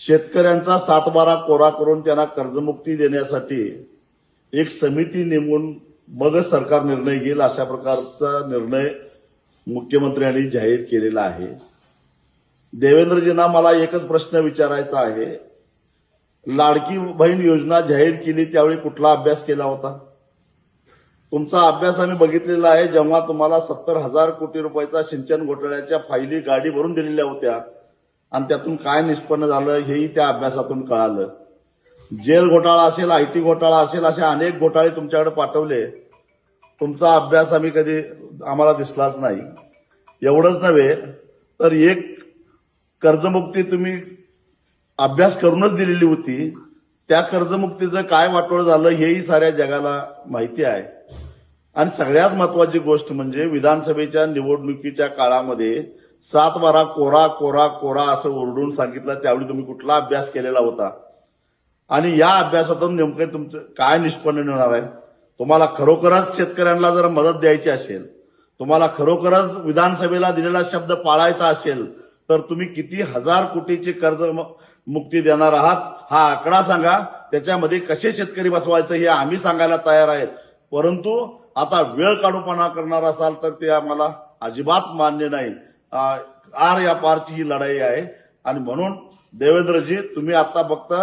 शेतकऱ्यांचा सातबारा कोरा करून त्यांना कर्जमुक्ती देण्यासाठी एक समिती नेमून मगच सरकार निर्णय घेईल अशा प्रकारचा निर्णय मुख्यमंत्र्यांनी जाहीर केलेला आहे। देवेंद्रजींना मला एकच प्रश्न विचारायचा आहे, लाडकी बहीण योजना जाहीर केली त्यावेळी कुठला अभ्यास केला होता? तुमचा अभ्यास आम्ही बघितलेला आहे। जेव्हा तुम्हाला 70,000 कोटी रुपयाचा सिंचन घोटाळ्याच्या फायली गाडी भरून दिलेल्या होत्या आणि त्यातून काय निष्पन्न झालं हेही त्या अभ्यासातून कळालं। जेल घोटाळा असेल, आयटी घोटाळा असेल, असे अनेक घोटाळे तुमच्याकडे पाठवले। तुमचा अभ्यास आम्ही कधी आम्हाला दिसलाच नाही। एवढंच नव्हे तर एक कर्जमुक्ती तुम्ही अभ्यास करूनच दिलेली होती, त्या कर्जमुक्तीचं काय वाटोळ झालं हेही साऱ्या जगाला माहिती आहे। आणि सगळ्यात महत्वाची गोष्ट म्हणजे विधानसभेच्या निवडणुकीच्या काळामध्ये 7/12 कोरा कोरा कोरा असं ओरडून सांगितलं, त्यावेळी तुम्ही कुठला अभ्यास केलेला होता आणि या अभ्यासातून नेमकं तुमचं काय निष्पन्न होणार आहे? तुम्हाला खरोखरच शेतकऱ्यांना जर मदत द्यायची असेल, तुम्हाला खरोखरच विधानसभेला दिलेला शब्द पाळायचा असेल तर तुम्ही किती हजार कोटीची कर्ज मुक्ती देणार आहात हा आकडा सांगा। त्याच्यामध्ये कसे शेतकरी बसवायचं हे आम्ही सांगायला तयार आहेत, परंतु आता वेळ काढूपणा करणार असाल तर ते आम्हाला अजिबात मान्य नाही। आर या पारची ही लढाई आहे आणि म्हणून देवेंद्रजी तुम्ही आता फक्त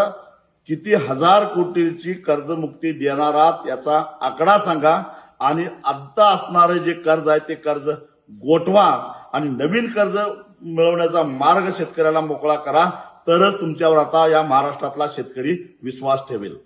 किती हजार कोटीची कर्जमुक्ती देणार आहात याचा आकडा सांगा आणि आता असणारे जे कर्ज आहे ते कर्ज गोठवा आणि नवीन कर्ज मिळवण्याचा मार्ग शेतकऱ्याला मोकळा करा, तरच तुमच्यावर आता या महाराष्ट्रातला शेतकरी विश्वास ठेवेल।